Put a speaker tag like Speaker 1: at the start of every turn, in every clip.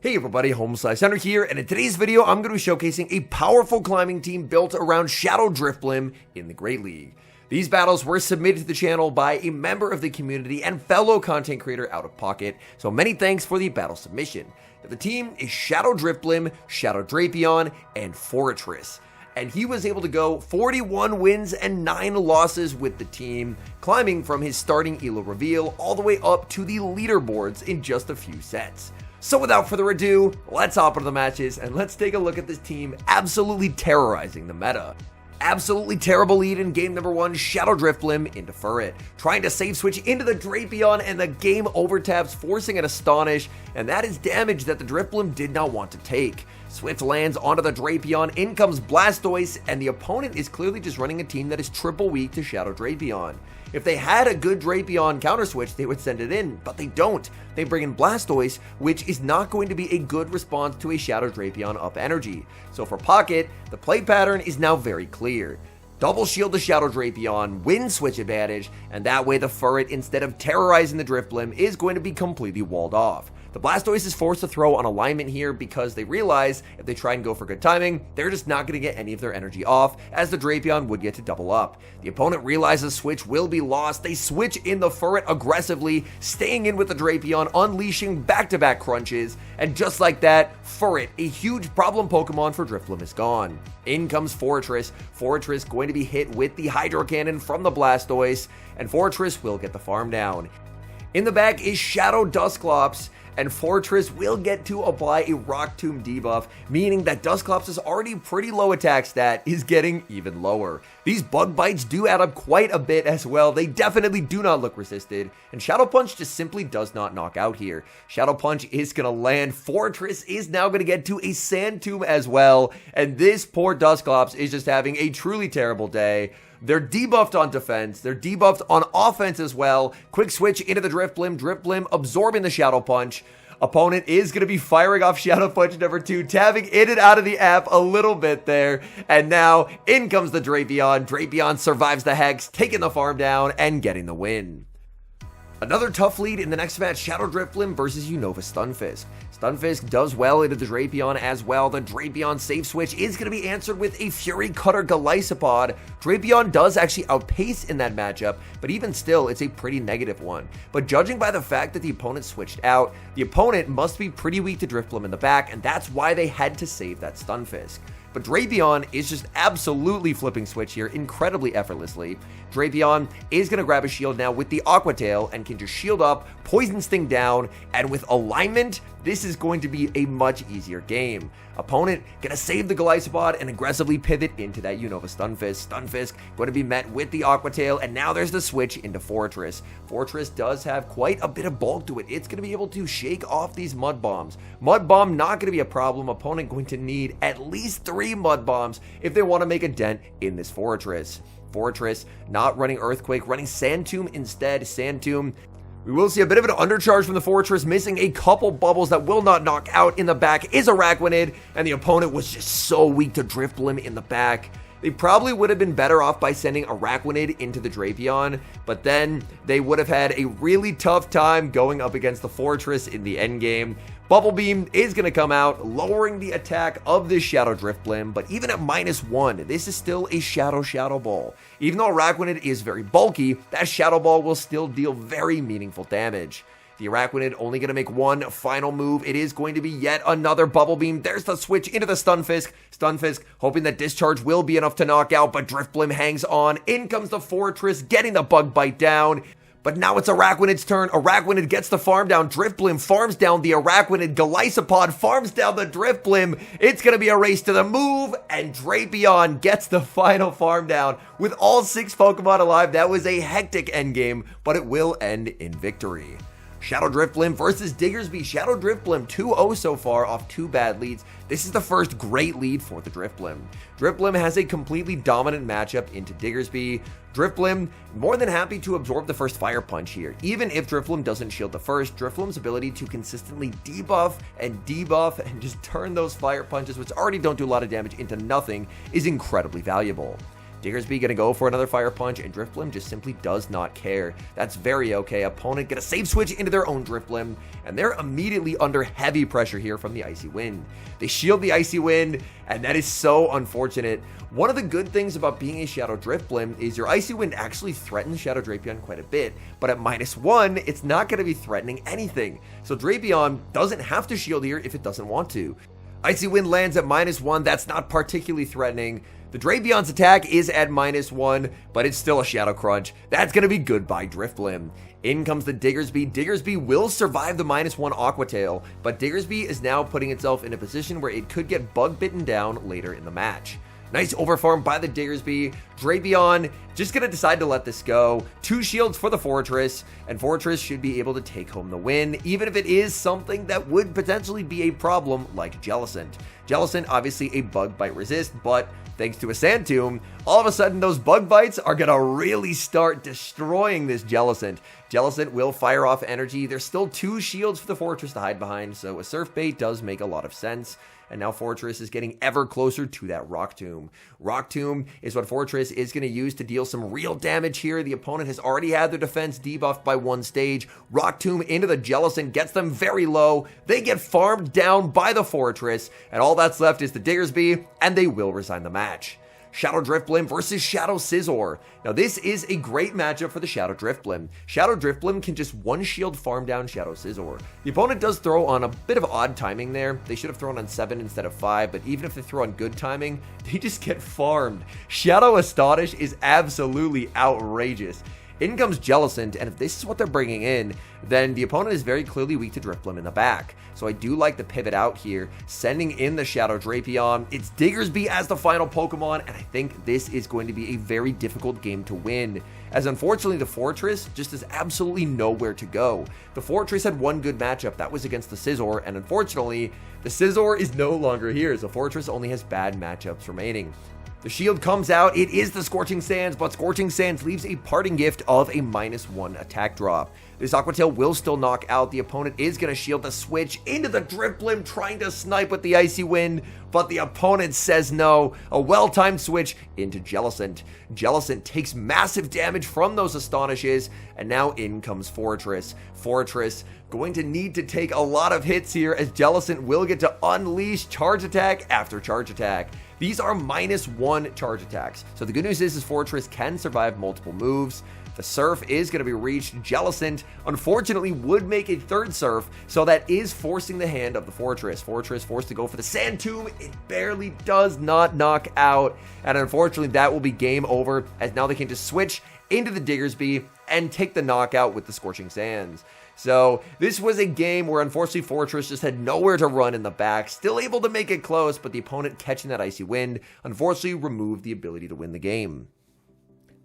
Speaker 1: Hey everybody, HomeSliceHenry here, and in today's video, I'm going to be showcasing a powerful climbing team built around Shadow Driftblim in the Great League. These battles were submitted to the channel by a member of the community and fellow content creator Out of Pocket, so many thanks for the battle submission. Now, the team is Shadow Driftblim, Shadow Drapion, and Fortress. And he was able to go 41 wins and 9 losses with the team, climbing from his starting Elo reveal all the way up to the leaderboards in just a few sets. So without further ado, let's hop into the matches and let's take a look at this team absolutely terrorizing the meta. Absolutely terrible lead in game number 1, Shadow Driftblim into Furret, trying to save switch into the Drapion and the game overtaps, forcing an Astonish, and that is damage that the Driftblim did not want to take. Swift lands onto the Drapion, in comes Blastoise, and the opponent is clearly just running a team that is triple weak to Shadow Drapion. If they had a good Drapion counter switch, they would send it in, but they don't. They bring in Blastoise, which is not going to be a good response to a Shadow Drapion up energy. So for Pocket, the play pattern is now very clear. Double shield the Shadow Drapion, win switch advantage, and that way the Furret, instead of terrorizing the Driftblim, is going to be completely walled off. The Blastoise is forced to throw on alignment here because they realize if they try and go for good timing, they're just not going to get any of their energy off, as the Drapion would get to double up. The opponent realizes switch will be lost. They switch in the Furret aggressively, staying in with the Drapion, unleashing back-to-back crunches, and just like that, Furret, a huge problem Pokemon for Driftblim, is gone. In comes Fortress. Fortress going to be hit with the Hydro Cannon from the Blastoise, and Fortress will get the farm down. In the back is Shadow Dusclops, and Fortress will get to apply a Rock Tomb debuff, meaning that Dusclops' already pretty low attack stat is getting even lower. These bug bites do add up quite a bit as well. They definitely do not look resisted, and Shadow Punch just simply does not knock out here. Shadow Punch is going to land. Fortress is now going to get to a Sand Tomb as well, and this poor Dusclops is just having a truly terrible day. They're debuffed on defense. They're debuffed on offense as well. Quick switch into the Driftblim. Driftblim absorbing the Shadow Punch. Opponent is going to be firing off Shadow Punch number 2, tabbing in and out of the app a little bit there. And now in comes the Drapion. Drapion survives the Hex, taking the farm down and getting the win. Another tough lead in the next match, Shadow Driftblim versus Unova Stunfisk. Stunfisk does well into the Drapion as well. The Drapion safe switch is going to be answered with a Fury Cutter Golisopod. Drapion does actually outpace in that matchup, but even still, it's a pretty negative one. But judging by the fact that the opponent switched out, the opponent must be pretty weak to Driftblim in the back, and that's why they had to save that Stunfisk. But Drapion is just absolutely flipping switch here incredibly effortlessly. Drapion is going to grab a shield now with the Aqua Tail and can just shield up, Poison Sting down, and with alignment, this is going to be a much easier game. Opponent going to save the Golisopod and aggressively pivot into that Unova Stunfisk. Stunfisk going to be met with the Aqua Tail, and now there's the switch into Fortress. Fortress does have quite a bit of bulk to it. It's going to be able to shake off these Mud Bombs. Mud Bomb not going to be a problem. Opponent going to need at least 3 Mud Bombs if they want to make a dent in this Fortress. Fortress not running Earthquake, running Sand Tomb instead. Sand Tomb. We will see a bit of an undercharge from the Fortress, missing a couple bubbles that will not knock out. In the back is Araquanid, and the opponent was just so weak to Driftblim in the back. They probably would have been better off by sending Araquanid into the Drapion, but then they would have had a really tough time going up against the Fortress in the endgame. Bubble Beam is going to come out, lowering the attack of this Shadow Driftblim, but even at -1, this is still a Shadow Ball. Even though Araquanid is very bulky, that Shadow Ball will still deal very meaningful damage. The Araquanid only going to make one final move. It is going to be yet another Bubble Beam. There's the switch into the Stunfisk. Stunfisk hoping that Discharge will be enough to knock out, but Driftblim hangs on. In comes the Fortress, getting the Bug Bite down. But now it's Araquanid's turn. Araquanid gets the farm down. Driftblim farms down the Araquanid. Golisopod farms down the Driftblim. It's going to be a race to the move, and Drapion gets the final farm down. With all 6 Pokemon alive, that was a hectic endgame, but it will end in victory. Shadow Driftblim versus Diggersby. Shadow Driftblim 2-0 so far off 2 bad leads. This is the first great lead for the Driftblim. Driftblim has a completely dominant matchup into Diggersby. Driftblim more than happy to absorb the first Fire Punch here. Even if Driftblim doesn't shield the first, Driftblim's ability to consistently debuff and debuff and just turn those Fire Punches, which already don't do a lot of damage, into nothing is incredibly valuable. Diggersby gonna go for another Fire Punch, and Drifblim just simply does not care. That's very okay. Opponent gonna save switch into their own Drifblim, and they're immediately under heavy pressure here from the Icy Wind. They shield the Icy Wind, and that is so unfortunate. One of the good things about being a Shadow Drifblim is your Icy Wind actually threatens Shadow Drapion quite a bit, but at -1, it's not going to be threatening anything. So Drapion doesn't have to shield here if it doesn't want to. Icy Wind lands at -1, that's not particularly threatening. The Drapion's attack is at -1, but it's still a Shadow Crunch. That's going to be goodbye Drifblim. In comes the Diggersby. Diggersby will survive the -1 Aqua Tail, but Diggersby is now putting itself in a position where it could get bug bitten down later in the match. Nice overfarm by the Diggersby. Drapion just going to decide to let this go. 2 shields for the Fortress, and Fortress should be able to take home the win, even if it is something that would potentially be a problem like Jellicent. Jellicent, obviously a bug bite resist, but thanks to a Sand Tomb, all of a sudden those bug bites are going to really start destroying this Jellicent. Jellicent will fire off energy. There's still 2 shields for the Fortress to hide behind, so a Surf Bait does make a lot of sense. And now Fortress is getting ever closer to that Rock Tomb. Rock Tomb is what Fortress is going to use to deal some real damage here. The opponent has already had their defense debuffed by 1 stage. Rock Tomb into the Jellicent gets them very low. They get farmed down by the Fortress, and all that's left is the Diggersby, and they will resign the match. Shadow Drifblim versus Shadow Scizor. Now this is a great matchup for the Shadow Drifblim. Shadow Drifblim can just 1 shield farm down Shadow Scizor. The opponent does throw on a bit of odd timing there. They should have thrown on 7 instead of 5, but even if they throw on good timing, they just get farmed. Shadow Astonish is absolutely outrageous. In comes Jellicent, and if this is what they're bringing in, then the opponent is very clearly weak to Drifblim in the back. So I do like the pivot out here, sending in the Shadow Drapion. It's Diggersby as the final Pokemon, and I think this is going to be a very difficult game to win, as unfortunately the Fortress just has absolutely nowhere to go. The Fortress had 1 good matchup, that was against the Scizor, and unfortunately, the Scizor is no longer here, so Fortress only has bad matchups remaining. The shield comes out, it is the Scorching Sands, but Scorching Sands leaves a parting gift of a -1 attack drop. This Aqua Tail will still knock out. The opponent is going to shield the switch into the Drifblim, trying to snipe with the Icy Wind, but the opponent says no. A well-timed switch into Jellicent. Jellicent takes massive damage from those Astonishes, and now in comes Fortress. Fortress going to need to take a lot of hits here, as Jellicent will get to unleash charge attack after charge attack. These are -1 charge attacks. So the good news is Fortress can survive multiple moves. The Surf is going to be reached. Jellicent, unfortunately, would make a 3rd Surf, so that is forcing the hand of the Fortress. Fortress forced to go for the Sand Tomb. It barely does not knock out, and unfortunately, that will be game over, as now they can just switch into the Diggersby and take the knockout with the Scorching Sands. So this was a game where unfortunately Fortress just had nowhere to run in the back, still able to make it close, but the opponent catching that Icy Wind unfortunately removed the ability to win the game.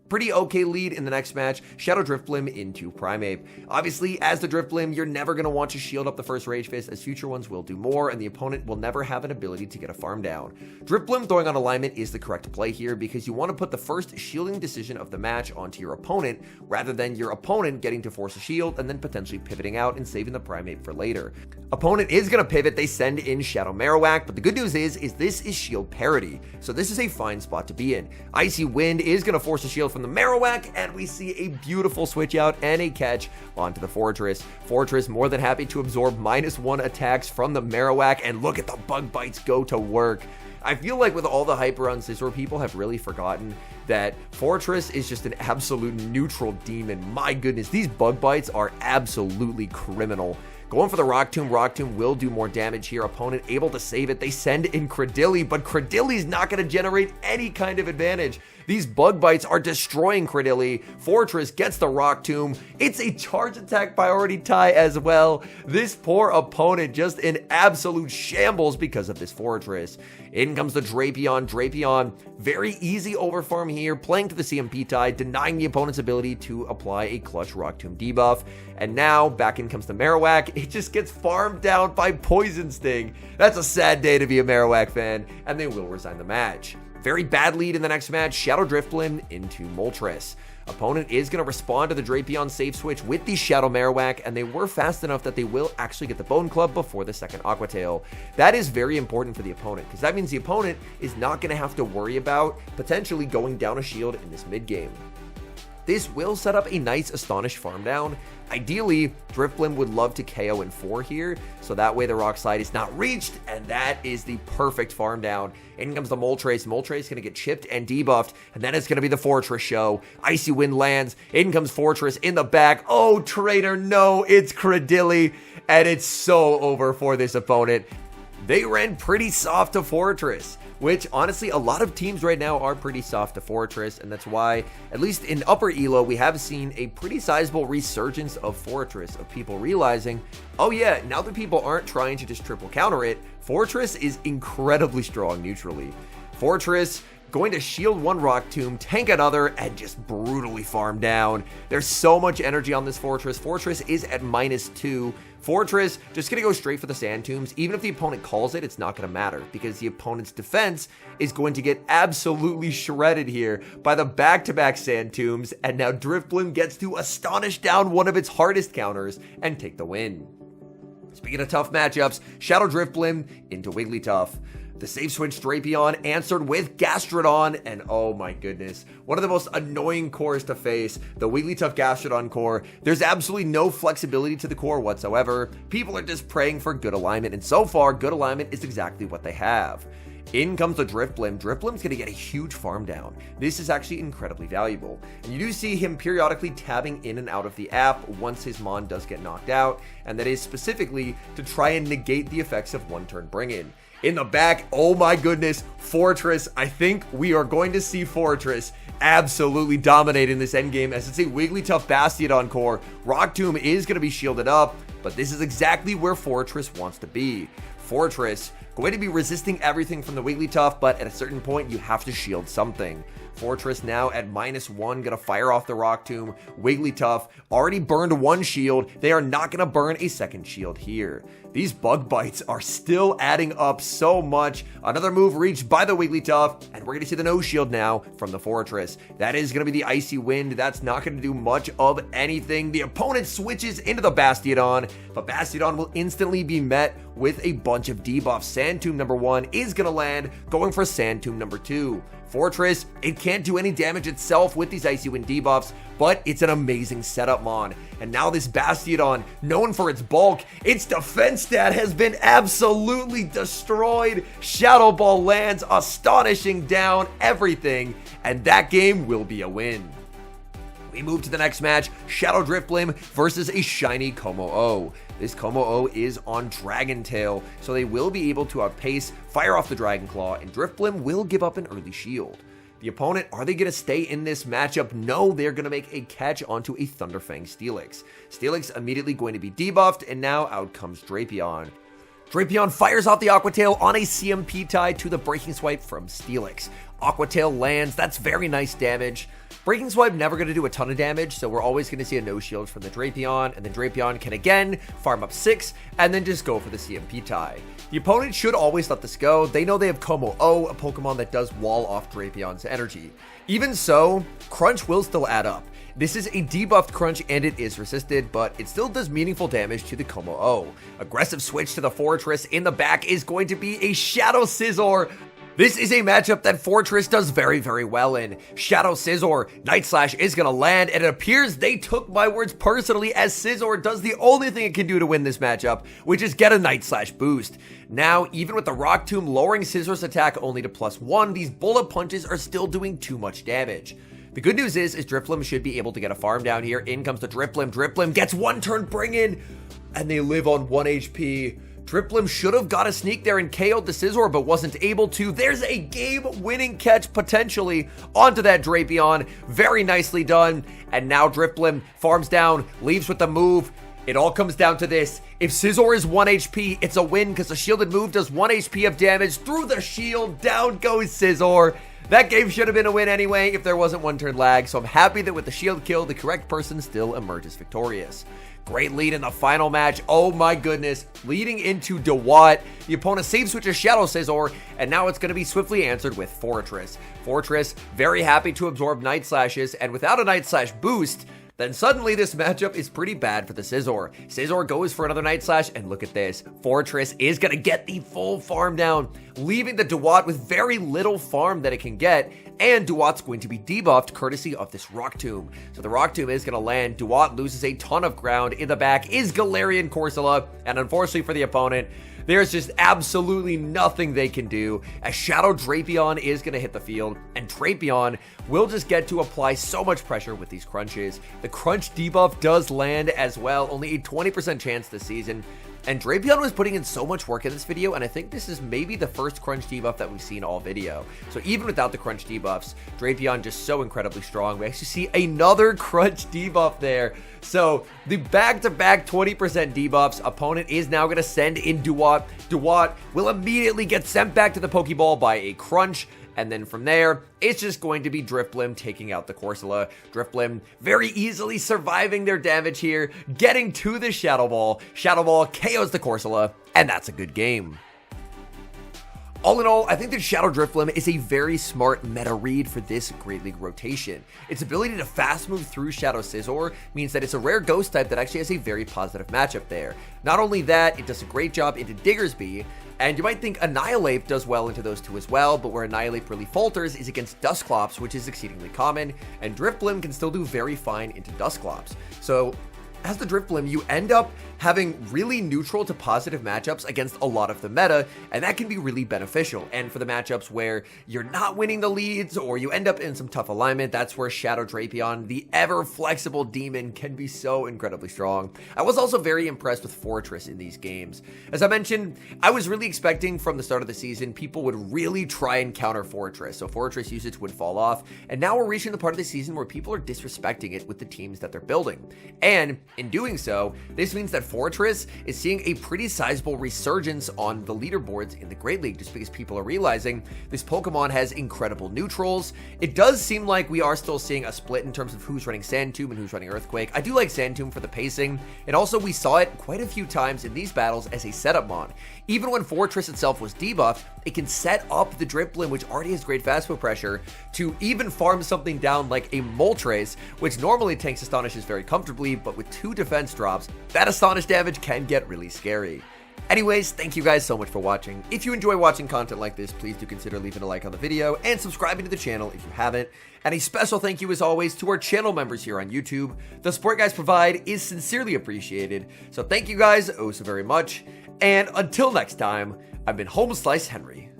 Speaker 1: Pretty okay lead in the next match, Shadow Drifblim into Primeape. Obviously, as the Drifblim, you're never going to want to shield up the first Rage Fist, as future ones will do more, and the opponent will never have an ability to get a farm down. Drifblim throwing on alignment is the correct play here, because you want to put the first shielding decision of the match onto your opponent, rather than your opponent getting to force a shield and then potentially pivoting out and saving the Primeape for later. Opponent is going to pivot, they send in Shadow Marowak, but the good news is this is shield parity, so this is a fine spot to be in. Icy Wind is going to force a shield from the Marowak, and we see a beautiful switch out and a catch onto the Fortress. Fortress more than happy to absorb -1 attacks from the Marowak, and look at the bug bites go to work. I feel like with all the hype around Scizor, people have really forgotten that Fortress is just an absolute neutral demon. My goodness, these bug bites are absolutely criminal. Going for the Rock Tomb will do more damage here. Opponent able to save it. They send in Cradilly, but Cradilly's not going to generate any kind of advantage. These bug bites are destroying Cradilly. Fortress gets the Rock Tomb. It's a charge attack priority tie as well. This poor opponent just in absolute shambles because of this Fortress. In comes the Drapion. Drapion, very easy overfarm here, playing to the CMP tie, denying the opponent's ability to apply a clutch Rock Tomb debuff. And now, back in comes the Marowak. It just gets farmed down by Poison Sting. That's a sad day to be a Marowak fan, and they will resign the match. Very bad lead in the next match, Shadow Drifblim into Moltres. Opponent is going to respond to the Drapion safe switch with the Shadow Marowak, and they were fast enough that they will actually get the Bone Club before the second Aqua Tail. That is very important for the opponent, because that means the opponent is not going to have to worry about potentially going down a shield in this mid game. This will set up a nice Astonish farm down. Ideally, Drifblim would love to KO in 4 here, so that way the Rock Slide is not reached, and that is the perfect farm down. In comes the Moltres. Moltres is going to get chipped and debuffed, and then it's going to be the Fortress show. Icy Wind lands. In comes Fortress in the back. Oh, traitor, no, it's Cradilly, and it's so over for this opponent. They ran pretty soft to Fortress, which honestly a lot of teams right now are pretty soft to Fortress, and that's why, at least in upper elo, we have seen a pretty sizable resurgence of Fortress, of people realizing, oh yeah, now that people aren't trying to just triple counter it, Fortress is incredibly strong neutrally. Fortress going to shield one Rock Tomb, tank another, and just brutally farm down. There's so much energy on this Fortress. Fortress is at -2. Fortress just going to go straight for the Sand Tombs. Even if the opponent calls it, it's not going to matter, because the opponent's defense is going to get absolutely shredded here by the back-to-back Sand Tombs, and now Drifblim gets to Astonish down one of its hardest counters and take the win. Speaking of tough matchups, Shadow Drifblim into Wigglytuff. The safe switch Drapion answered with Gastrodon, and oh my goodness, one of the most annoying cores to face, the Wigglytuff Gastrodon core. There's absolutely no flexibility to the core whatsoever. People are just praying for good alignment, and so far, good alignment is exactly what they have. In comes the Drifblim. Drifblim's going to get a huge farm down. This is actually incredibly valuable. And you do see him periodically tabbing in and out of the app once his Mon does get knocked out, and that is specifically to try and negate the effects of one-turn bring-in. In the back, oh my goodness, Fortress. I think we are going to see Fortress absolutely dominate in this endgame, as it's a Wigglytuff Bastiodon core. Rock Tomb is going to be shielded up, but this is exactly where Fortress wants to be. Fortress going to be resisting everything from the Wigglytuff, but at a certain point, you have to shield something. Fortress now at -1, gonna fire off the Rock Tomb. Wigglytuff already burned one shield. They are not gonna burn a second shield here. These bug bites are still adding up so much. Another move reached by the Wigglytuff, and we're gonna see the no shield now from the Fortress. That is gonna be the Icy Wind. That's not gonna do much of anything. The opponent switches into the Bastiodon, but Bastiodon will instantly be met with a bunch of debuffs. Sand Tomb number 1 is gonna land, going for Sand Tomb number 2. Fortress, it can't do any damage itself with these Icy Wind debuffs, but it's an amazing setup mon. And now this Bastiodon, known for its bulk, its defense stat has been absolutely destroyed. Shadow Ball lands, astonishing down everything, and that game will be a win. We move to the next match, Shadow Drifblim versus a shiny Como-O. This Como-O is on Dragon Tail, so they will be able to outpace, fire off the Dragon Claw, and Drifblim will give up an early shield. The opponent, are they going to stay in this matchup? No, they're going to make a catch onto a Thunderfang Steelix. Steelix immediately going to be debuffed, and now out comes Drapion. Drapion fires off the Aqua Tail on a CMP tie to the Breaking Swipe from Steelix. Aqua Tail lands, that's very nice damage. Breaking Swipe never going to do a ton of damage, so we're always going to see a no shield from the Drapion, and then Drapion can again farm up 6, and then just go for the CMP tie. The opponent should always let this go. They know they have Como-O, a Pokemon that does wall off Drapion's energy. Even so, Crunch will still add up. This is a debuffed Crunch and it is resisted, but it still does meaningful damage to the Como-O. Aggressive switch to the Fortress. In the back is going to be a Shadow Scizor. This is a matchup that Fortress does very, very well in. Shadow Scizor, Night Slash is going to land, and it appears they took my words personally, as Scizor does the only thing it can do to win this matchup, which is get a Night Slash boost. Now, even with the Rock Tomb lowering Scizor's attack only to +1, these bullet punches are still doing too much damage. The good news is Drifblim should be able to get a farm down here. In comes the Drifblim. Drifblim gets one turn bring in, and they live on 1 HP. Drifblim should have got a sneak there and KO'd the Scizor, but wasn't able to. There's a game-winning catch potentially onto that Drapion. Very nicely done. And now Drifblim farms down, leaves with the move. It all comes down to this. If Scizor is 1 HP, it's a win because the shielded move does 1 HP of damage through the shield. Down goes Scizor. That game should have been a win anyway if there wasn't one turn lag, so I'm happy that with the shield kill, the correct person still emerges victorious. Great lead in the final match. Oh my goodness. Leading into DeWatt. The opponent save switches Shadow Scizor, and now it's going to be swiftly answered with Fortress. Fortress very happy to absorb Night Slashes, and without a Night Slash boost, then suddenly this matchup is pretty bad for the Scizor. Scizor goes for another Night Slash, and look at this. Fortress is going to get the full farm down, leaving the DeWatt with very little farm that it can get, and DeWatt's going to be debuffed courtesy of this Rock Tomb. So the Rock Tomb is going to land. DeWatt loses a ton of ground. In the back is Galarian Corsola, and unfortunately for the opponent, there's just absolutely nothing they can do, as Shadow Drapion is going to hit the field, and Drapion will just get to apply so much pressure with these crunches. The crunch debuff does land as well, only a 20% chance this season, and Drapion was putting in so much work in this video, and I think this is maybe the first crunch debuff that we've seen all video. So even without the crunch debuffs, Drapion just so incredibly strong. We actually see another crunch debuff there. So the back-to-back 20% debuffs, opponent is now going to send in DeWatt. DeWatt will immediately get sent back to the Pokeball by a crunch. And then from there, it's just going to be Drifblim taking out the Corsola. Drifblim very easily surviving their damage here, getting to the Shadow Ball. Shadow Ball KOs the Corsola, and that's a good game. All in all, I think that Shadow Drifblim is a very smart meta read for this Great League rotation. Its ability to fast move through Shadow Scizor means that it's a rare ghost type that actually has a very positive matchup there. Not only that, it does a great job into Diggersby, and you might think Annihilate does well into those two as well, but where Annihilate really falters is against Dusclops, which is exceedingly common, and Drifblim can still do very fine into Dusclops. So as the Drifblim, you end up having really neutral to positive matchups against a lot of the meta, and that can be really beneficial. And for the matchups where you're not winning the leads or you end up in some tough alignment, that's where Shadow Drapion, the ever flexible demon, can be so incredibly strong. I was also very impressed with Fortress in these games. As I mentioned, I was really expecting from the start of the season people would really try and counter Fortress, so Fortress usage would fall off, and now we're reaching the part of the season where people are disrespecting it with the teams that they're building. And in doing so, this means that Fortress is seeing a pretty sizable resurgence on the leaderboards in the Great League, just because people are realizing this Pokemon has incredible neutrals. It does seem like we are still seeing a split in terms of who's running Sand Tomb and who's running Earthquake. I do like Sand Tomb for the pacing, and also we saw it quite a few times in these battles as a setup mon. Even when Fortress itself was debuffed, it can set up the Drifblim, which already has great fast move pressure, to even farm something down like a Moltres, which normally tanks Astonishes very comfortably, but with 2 defense drops, that Astonish damage can get really scary. Anyways, thank you guys so much for watching. If you enjoy watching content like this, please do consider leaving a like on the video and subscribing to the channel if you haven't. And a special thank you as always to our channel members here on YouTube. The support you guys provide is sincerely appreciated. So thank you guys oh so very much. And until next time, I've been HomeSliceHenry.